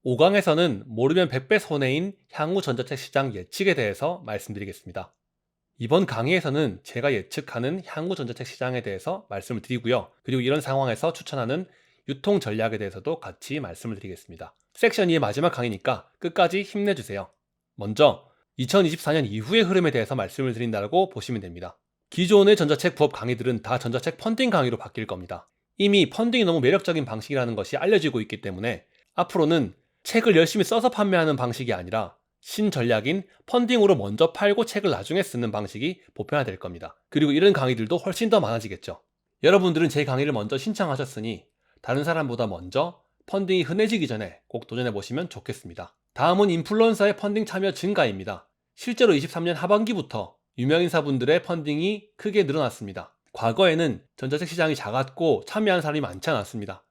5강에서는 모르면 100배 손해인 향후 전자책 시장 예측에 대해서 말씀드리겠습니다. 이번 강의에서는 제가 예측하는 향후 전자책 시장에 대해서 말씀을 드리고요. 그리고 이런 상황에서 추천하는 유통 전략에 대해서도 같이 말씀을 드리겠습니다. 섹션 2의 마지막 강의니까 끝까지 힘내주세요. 먼저 2024년 이후의 흐름에 대해서 말씀을 드린다고 보시면 됩니다. 기존의 전자책 부업 강의들은 다 전자책 펀딩 강의로 바뀔 겁니다. 이미 펀딩이 너무 매력적인 방식이라는 것이 알려지고 있기 때문에 앞으로는 책을 열심히 써서 판매하는 방식이 아니라 신전략인 펀딩으로 먼저 팔고 책을 나중에 쓰는 방식이 보편화될 겁니다. 그리고 이런 강의들도 훨씬 더 많아지겠죠. 여러분들은 제 강의를 먼저 신청하셨으니 다른 사람보다 먼저 펀딩이 흔해지기 전에 꼭 도전해보시면 좋겠습니다. 다음은 인플루언서의 펀딩 참여 증가입니다. 실제로 23년 하반기부터 유명인사분들의 펀딩이 크게 늘어났습니다. 과거에는 전자책 시장이 작았고 참여한 사람이 많지 않았습니다.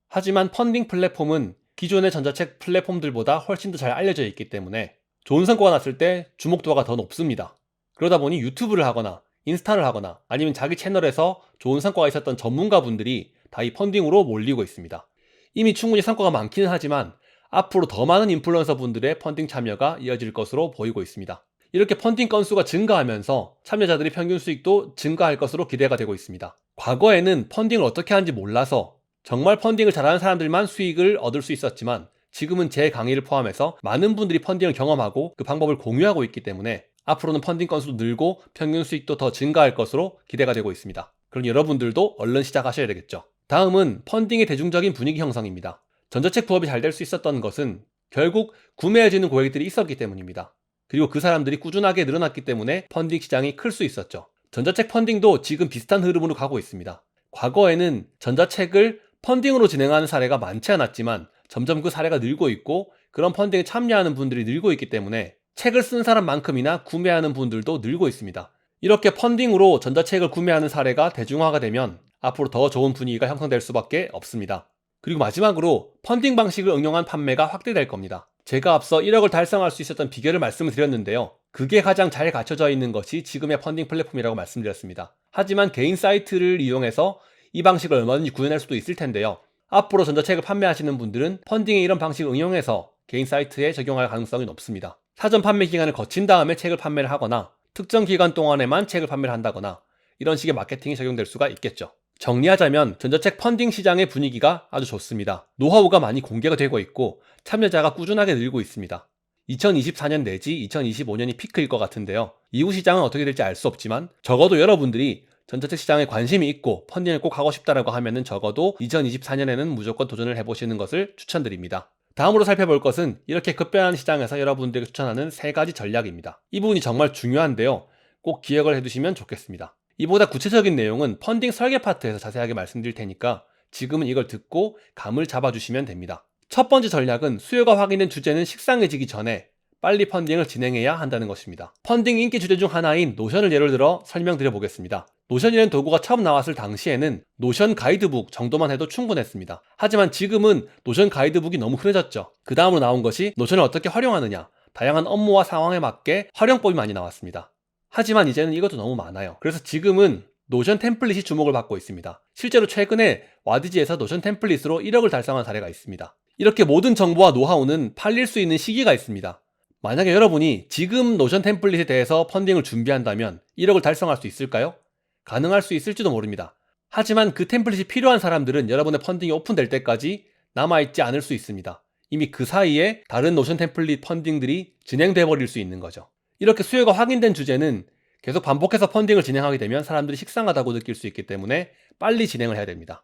하지만 펀딩 플랫폼은 기존의 전자책 플랫폼들보다 훨씬 더 잘 알려져 있기 때문에 좋은 성과가 났을 때 주목도가 더 높습니다. 그러다 보니 유튜브를 하거나 인스타를 하거나 아니면 자기 채널에서 좋은 성과가 있었던 전문가분들이 다 이 펀딩으로 몰리고 있습니다. 이미 충분히 성과가 많기는 하지만 앞으로 더 많은 인플루언서 분들의 펀딩 참여가 이어질 것으로 보이고 있습니다. 이렇게 펀딩 건수가 증가하면서 참여자들의 평균 수익도 증가할 것으로 기대가 되고 있습니다. 과거에는 펀딩을 어떻게 하는지 몰라서 정말 펀딩을 잘하는 사람들만 수익을 얻을 수 있었지만 지금은 제 강의를 포함해서 많은 분들이 펀딩을 경험하고 그 방법을 공유하고 있기 때문에 앞으로는 펀딩 건수도 늘고 평균 수익도 더 증가할 것으로 기대가 되고 있습니다. 그럼 여러분들도 얼른 시작하셔야 되겠죠. 다음은 펀딩의 대중적인 분위기 형성입니다. 전자책 부업이 잘 될 수 있었던 것은 결국 구매해주는 고객들이 있었기 때문입니다. 그리고 그 사람들이 꾸준하게 늘어났기 때문에 펀딩 시장이 클 수 있었죠. 전자책 펀딩도 지금 비슷한 흐름으로 가고 있습니다. 과거에는 전자책을 펀딩으로 진행하는 사례가 많지 않았지만 점점 그 사례가 늘고 있고 그런 펀딩에 참여하는 분들이 늘고 있기 때문에 책을 쓴 사람만큼이나 구매하는 분들도 늘고 있습니다. 이렇게 펀딩으로 전자책을 구매하는 사례가 대중화가 되면 앞으로 더 좋은 분위기가 형성될 수밖에 없습니다. 그리고 마지막으로 펀딩 방식을 응용한 판매가 확대될 겁니다. 제가 앞서 1억을 달성할 수 있었던 비결을 말씀을 드렸는데요. 그게 가장 잘 갖춰져 있는 것이 지금의 펀딩 플랫폼이라고 말씀드렸습니다. 하지만 개인 사이트를 이용해서 이 방식을 얼마든지 구현할 수도 있을 텐데요. 앞으로 전자책을 판매하시는 분들은 펀딩의 이런 방식을 응용해서 개인 사이트에 적용할 가능성이 높습니다. 사전 판매 기간을 거친 다음에 책을 판매를 하거나 특정 기간 동안에만 책을 판매를 한다거나 이런 식의 마케팅이 적용될 수가 있겠죠. 정리하자면 전자책 펀딩 시장의 분위기가 아주 좋습니다. 노하우가 많이 공개가 되고 있고 참여자가 꾸준하게 늘고 있습니다. 2024년 내지 2025년이 피크일 것 같은데요. 이후 시장은 어떻게 될지 알 수 없지만 적어도 여러분들이 전자책 시장에 관심이 있고 펀딩을 꼭 하고 싶다라고 하면은 적어도 2024년에는 무조건 도전을 해보시는 것을 추천드립니다. 다음으로 살펴볼 것은 이렇게 급변하는 시장에서 여러분들에게 추천하는 3가지 전략입니다. 이 부분이 정말 중요한데요. 꼭 기억을 해두시면 좋겠습니다. 이보다 구체적인 내용은 펀딩 설계 파트에서 자세하게 말씀드릴 테니까 지금은 이걸 듣고 감을 잡아주시면 됩니다. 첫 번째 전략은 수요가 확인된 주제는 식상해지기 전에 빨리 펀딩을 진행해야 한다는 것입니다. 펀딩 인기 주제 중 하나인 노션을 예를 들어 설명드려 보겠습니다. 노션이라는 도구가 처음 나왔을 당시에는 노션 가이드북 정도만 해도 충분했습니다. 하지만 지금은 노션 가이드북이 너무 흔해졌죠. 그 다음으로 나온 것이 노션을 어떻게 활용하느냐, 다양한 업무와 상황에 맞게 활용법이 많이 나왔습니다. 하지만 이제는 이것도 너무 많아요. 그래서 지금은 노션 템플릿이 주목을 받고 있습니다. 실제로 최근에 와디지에서 노션 템플릿으로 1억을 달성한 사례가 있습니다. 이렇게 모든 정보와 노하우는 팔릴 수 있는 시기가 있습니다. 만약에 여러분이 지금 노션 템플릿에 대해서 펀딩을 준비한다면 1억을 달성할 수 있을까요? 가능할 수 있을지도 모릅니다. 하지만 그 템플릿이 필요한 사람들은 여러분의 펀딩이 오픈될 때까지 남아있지 않을 수 있습니다. 이미 그 사이에 다른 노션 템플릿 펀딩들이 진행돼 버릴 수 있는 거죠. 이렇게 수요가 확인된 주제는 계속 반복해서 펀딩을 진행하게 되면 사람들이 식상하다고 느낄 수 있기 때문에 빨리 진행을 해야 됩니다.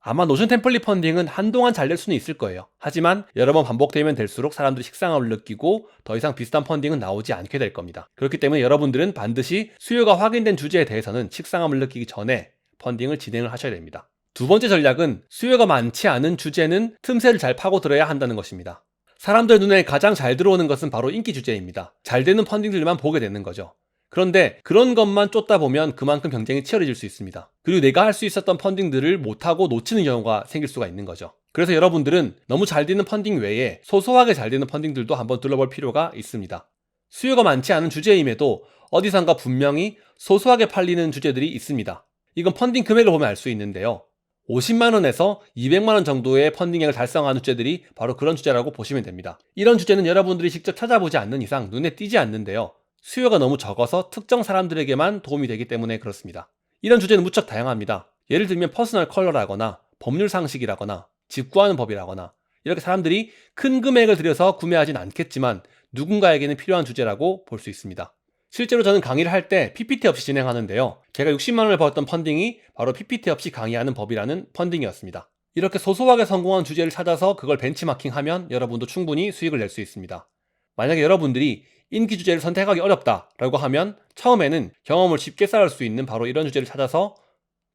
아마 노션 템플릿 펀딩은 한동안 잘 될 수는 있을 거예요. 하지만 여러 번 반복되면 될수록 사람들이 식상함을 느끼고 더 이상 비슷한 펀딩은 나오지 않게 될 겁니다. 그렇기 때문에 여러분들은 반드시 수요가 확인된 주제에 대해서는 식상함을 느끼기 전에 펀딩을 진행을 하셔야 됩니다. 두 번째 전략은 수요가 많지 않은 주제는 틈새를 잘 파고들어야 한다는 것입니다. 사람들 눈에 가장 잘 들어오는 것은 바로 인기 주제입니다. 잘 되는 펀딩들만 보게 되는 거죠. 그런데 그런 것만 쫓다 보면 그만큼 경쟁이 치열해질 수 있습니다. 그리고 내가 할 수 있었던 펀딩들을 못하고 놓치는 경우가 생길 수가 있는 거죠. 그래서 여러분들은 너무 잘 되는 펀딩 외에 소소하게 잘 되는 펀딩들도 한번 둘러볼 필요가 있습니다. 수요가 많지 않은 주제임에도 어디선가 분명히 소소하게 팔리는 주제들이 있습니다. 이건 펀딩 금액을 보면 알 수 있는데요. 50만 원에서 200만 원 정도의 펀딩액을 달성하는 주제들이 바로 그런 주제라고 보시면 됩니다. 이런 주제는 여러분들이 직접 찾아보지 않는 이상 눈에 띄지 않는데요. 수요가 너무 적어서 특정 사람들에게만 도움이 되기 때문에 그렇습니다. 이런 주제는 무척 다양합니다. 예를 들면 퍼스널 컬러라거나 법률 상식이라거나 집 구하는 법이라거나 이렇게 사람들이 큰 금액을 들여서 구매하진 않겠지만 누군가에게는 필요한 주제라고 볼 수 있습니다. 실제로 저는 강의를 할 때 PPT 없이 진행하는데요. 제가 60만 원을 벌었던 펀딩이 바로 PPT 없이 강의하는 법이라는 펀딩이었습니다. 이렇게 소소하게 성공한 주제를 찾아서 그걸 벤치마킹하면 여러분도 충분히 수익을 낼 수 있습니다. 만약에 여러분들이 인기 주제를 선택하기 어렵다라고 하면 처음에는 경험을 쉽게 쌓을 수 있는 바로 이런 주제를 찾아서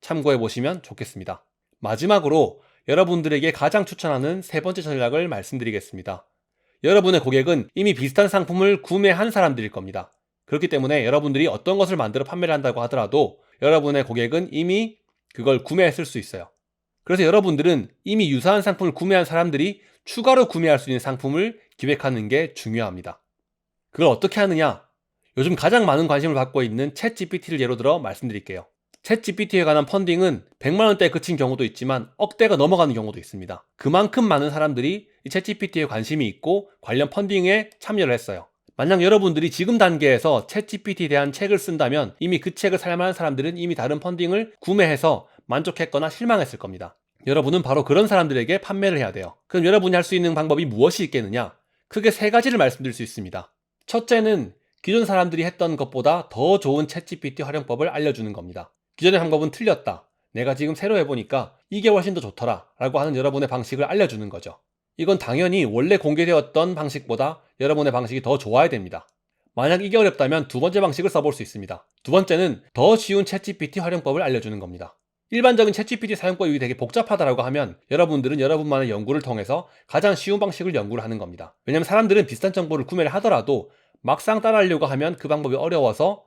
참고해 보시면 좋겠습니다. 마지막으로 여러분들에게 가장 추천하는 세 번째 전략을 말씀드리겠습니다. 여러분의 고객은 이미 비슷한 상품을 구매한 사람들일 겁니다. 그렇기 때문에 여러분들이 어떤 것을 만들어 판매를 한다고 하더라도 여러분의 고객은 이미 그걸 구매했을 수 있어요. 그래서 여러분들은 이미 유사한 상품을 구매한 사람들이 추가로 구매할 수 있는 상품을 기획하는 게 중요합니다. 그걸 어떻게 하느냐? 요즘 가장 많은 관심을 받고 있는 챗GPT를 예로 들어 말씀드릴게요. 챗GPT에 관한 펀딩은 100만 원대에 그친 경우도 있지만 억대가 넘어가는 경우도 있습니다. 그만큼 많은 사람들이 이 챗GPT에 관심이 있고 관련 펀딩에 참여를 했어요. 만약 여러분들이 지금 단계에서 챗GPT에 대한 책을 쓴다면 이미 그 책을 살만한 사람들은 이미 다른 펀딩을 구매해서 만족했거나 실망했을 겁니다. 여러분은 바로 그런 사람들에게 판매를 해야 돼요. 그럼 여러분이 할 수 있는 방법이 무엇이 있겠느냐? 크게 세 가지를 말씀드릴 수 있습니다. 첫째는 기존 사람들이 했던 것보다 더 좋은 챗GPT 활용법을 알려주는 겁니다. 기존의 방법은 틀렸다. 내가 지금 새로 해보니까 이게 훨씬 더 좋더라 라고 하는 여러분의 방식을 알려주는 거죠. 이건 당연히 원래 공개되었던 방식보다 여러분의 방식이 더 좋아야 됩니다. 만약 이게 어렵다면 두 번째 방식을 써볼 수 있습니다. 두 번째는 더 쉬운 챗GPT 활용법을 알려주는 겁니다. 일반적인 챗GPT 사용법이 되게 복잡하다라고 하면 여러분들은 여러분만의 연구를 통해서 가장 쉬운 방식을 연구를 하는 겁니다. 왜냐하면 사람들은 비슷한 정보를 구매를 하더라도 막상 따라하려고 하면 그 방법이 어려워서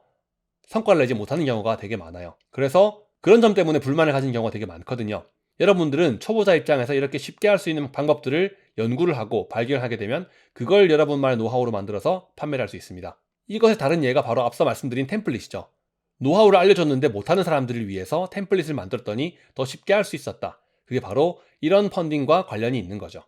성과를 내지 못하는 경우가 되게 많아요. 그래서 그런 점 때문에 불만을 가진 경우가 되게 많거든요. 여러분들은 초보자 입장에서 이렇게 쉽게 할 수 있는 방법들을 연구를 하고 발견하게 되면 그걸 여러분만의 노하우로 만들어서 판매를 할 수 있습니다. 이것의 다른 예가 바로 앞서 말씀드린 템플릿이죠. 노하우를 알려줬는데 못하는 사람들을 위해서 템플릿을 만들었더니 더 쉽게 할 수 있었다. 그게 바로 이런 펀딩과 관련이 있는 거죠.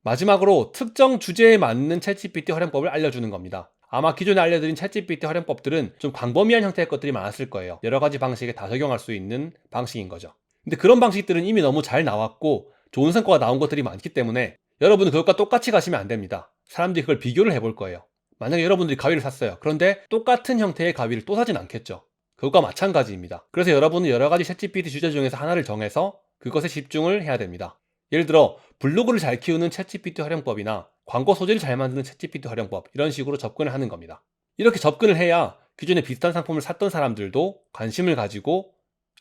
마지막으로 특정 주제에 맞는 챗GPT 활용법을 알려주는 겁니다. 아마 기존에 알려드린 챗GPT 활용법들은 좀 광범위한 형태의 것들이 많았을 거예요. 여러 가지 방식에 다 적용할 수 있는 방식인 거죠. 근데 그런 방식들은 이미 너무 잘 나왔고 좋은 성과가 나온 것들이 많기 때문에 여러분은 그것과 똑같이 가시면 안 됩니다. 사람들이 그걸 비교를 해볼 거예요. 만약에 여러분들이 가위를 샀어요. 그런데 똑같은 형태의 가위를 또 사진 않겠죠. 그것과 마찬가지입니다. 그래서 여러분은 여러 가지 챗GPT 주제 중에서 하나를 정해서 그것에 집중을 해야 됩니다. 예를 들어 블로그를 잘 키우는 챗GPT 활용법이나 광고 소재를 잘 만드는 챗GPT 활용법, 이런 식으로 접근을 하는 겁니다. 이렇게 접근을 해야 기존에 비슷한 상품을 샀던 사람들도 관심을 가지고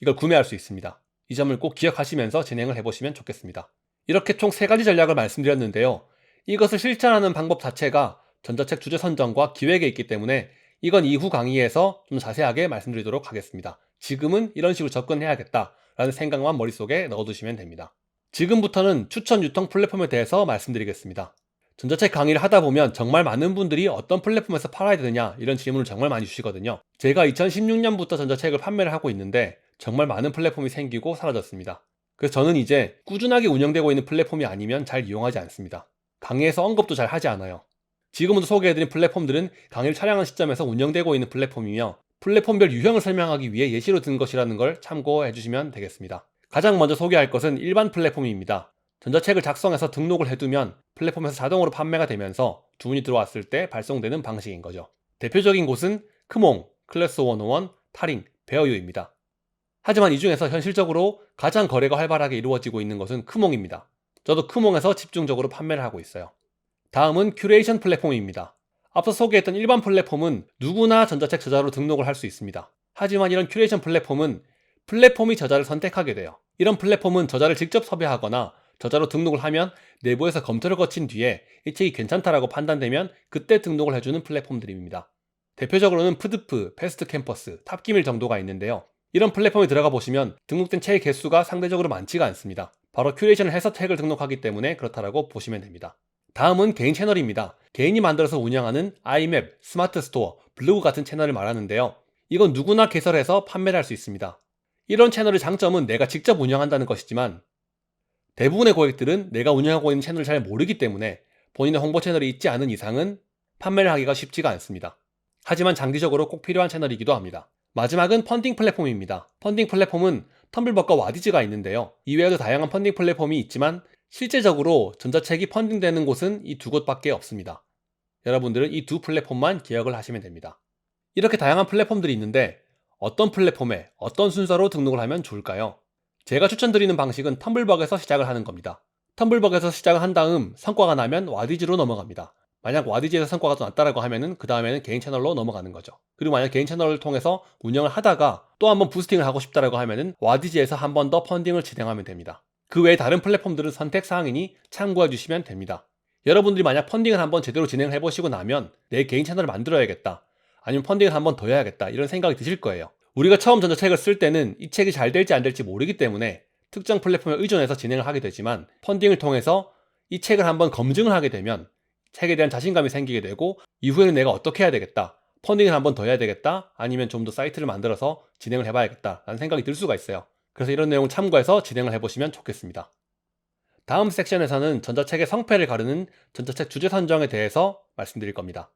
이걸 구매할 수 있습니다. 이 점을 꼭 기억하시면서 진행을 해보시면 좋겠습니다. 이렇게 총 3가지 전략을 말씀드렸는데요. 이것을 실천하는 방법 자체가 전자책 주제 선정과 기획에 있기 때문에 이건 이후 강의에서 좀 자세하게 말씀드리도록 하겠습니다. 지금은 이런 식으로 접근해야겠다라는 생각만 머릿속에 넣어두시면 됩니다. 지금부터는 추천 유통 플랫폼에 대해서 말씀드리겠습니다. 전자책 강의를 하다 보면 정말 많은 분들이 어떤 플랫폼에서 팔아야 되느냐 이런 질문을 정말 많이 주시거든요. 제가 2016년부터 전자책을 판매를 하고 있는데 정말 많은 플랫폼이 생기고 사라졌습니다. 그래서 저는 이제 꾸준하게 운영되고 있는 플랫폼이 아니면 잘 이용하지 않습니다. 강의에서 언급도 잘 하지 않아요. 지금부터 소개해드린 플랫폼들은 강의를 촬영한 시점에서 운영되고 있는 플랫폼이며 플랫폼별 유형을 설명하기 위해 예시로 든 것이라는 걸 참고해 주시면 되겠습니다. 가장 먼저 소개할 것은 일반 플랫폼입니다. 전자책을 작성해서 등록을 해두면 플랫폼에서 자동으로 판매가 되면서 주문이 들어왔을 때 발송되는 방식인 거죠. 대표적인 곳은 크몽, 클래스 101, 타링, 베어유입니다. 하지만 이 중에서 현실적으로 가장 거래가 활발하게 이루어지고 있는 것은 크몽입니다. 저도 크몽에서 집중적으로 판매를 하고 있어요. 다음은 큐레이션 플랫폼입니다. 앞서 소개했던 일반 플랫폼은 누구나 전자책 저자로 등록을 할 수 있습니다. 하지만 이런 큐레이션 플랫폼은 플랫폼이 저자를 선택하게 돼요. 이런 플랫폼은 저자를 직접 섭외하거나 저자로 등록을 하면 내부에서 검토를 거친 뒤에 이 책이 괜찮다라고 판단되면 그때 등록을 해주는 플랫폼들입니다. 대표적으로는 푸드프, 패스트 캠퍼스, 탑기밀 정도가 있는데요. 이런 플랫폼에 들어가 보시면 등록된 책의 개수가 상대적으로 많지가 않습니다. 바로 큐레이션을 해서 책을 등록하기 때문에 그렇다라고 보시면 됩니다. 다음은 개인 채널입니다. 개인이 만들어서 운영하는 아이맵, 스마트 스토어, 블로그 같은 채널을 말하는데요. 이건 누구나 개설해서 판매를 할 수 있습니다. 이런 채널의 장점은 내가 직접 운영한다는 것이지만 대부분의 고객들은 내가 운영하고 있는 채널을 잘 모르기 때문에 본인의 홍보 채널이 있지 않은 이상은 판매를 하기가 쉽지가 않습니다. 하지만 장기적으로 꼭 필요한 채널이기도 합니다. 마지막은 펀딩 플랫폼입니다. 펀딩 플랫폼은 텀블벅과 와디즈가 있는데요. 이외에도 다양한 펀딩 플랫폼이 있지만 실제적으로 전자책이 펀딩되는 곳은 이 두 곳밖에 없습니다. 여러분들은 이 두 플랫폼만 기억을 하시면 됩니다. 이렇게 다양한 플랫폼들이 있는데 어떤 플랫폼에 어떤 순서로 등록을 하면 좋을까요? 제가 추천드리는 방식은 텀블벅에서 시작을 하는 겁니다. 텀블벅에서 시작을 한 다음 성과가 나면 와디즈로 넘어갑니다. 만약 와디즈에서 성과가 더 났다라고 하면은 그 다음에는 개인 채널로 넘어가는 거죠. 그리고 만약 개인 채널을 통해서 운영을 하다가 또 한번 부스팅을 하고 싶다라고 하면은 와디즈에서 한 번 더 펀딩을 진행하면 됩니다. 그 외에 다른 플랫폼들은 선택 사항이니 참고해 주시면 됩니다. 여러분들이 만약 펀딩을 한번 제대로 진행을 해보시고 나면 내 개인 채널을 만들어야겠다, 아니면 펀딩을 한번 더 해야겠다, 이런 생각이 드실 거예요. 우리가 처음 전자책을 쓸 때는 이 책이 잘 될지 안 될지 모르기 때문에 특정 플랫폼에 의존해서 진행을 하게 되지만 펀딩을 통해서 이 책을 한번 검증을 하게 되면 책에 대한 자신감이 생기게 되고 이후에는 내가 어떻게 해야 되겠다, 펀딩을 한번 더 해야 되겠다, 아니면 좀 더 사이트를 만들어서 진행을 해봐야겠다 라는 생각이 들 수가 있어요. 그래서 이런 내용을 참고해서 진행을 해보시면 좋겠습니다. 다음 섹션에서는 전자책의 성패를 가르는 전자책 주제 선정에 대해서 말씀드릴 겁니다.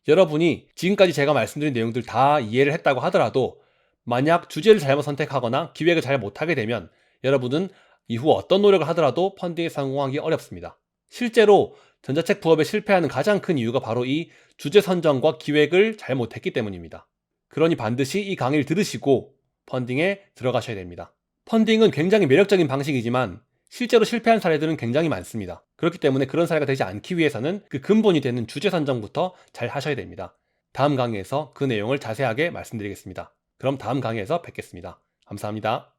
여러분이 지금까지 제가 말씀드린 내용들 다 이해를 했다고 하더라도 만약 주제를 잘못 선택하거나 기획을 잘 못하게 되면 여러분은 이후 어떤 노력을 하더라도 펀딩에 성공하기 어렵습니다. 실제로 전자책 부업에 실패하는 가장 큰 이유가 바로 이 주제 선정과 기획을 잘 못했기 때문입니다. 그러니 반드시 이 강의를 들으시고 펀딩에 들어가셔야 됩니다. 펀딩은 굉장히 매력적인 방식이지만 실제로 실패한 사례들은 굉장히 많습니다. 그렇기 때문에 그런 사례가 되지 않기 위해서는 그 근본이 되는 주제 선정부터 잘 하셔야 됩니다. 다음 강의에서 그 내용을 자세하게 말씀드리겠습니다. 그럼 다음 강의에서 뵙겠습니다. 감사합니다.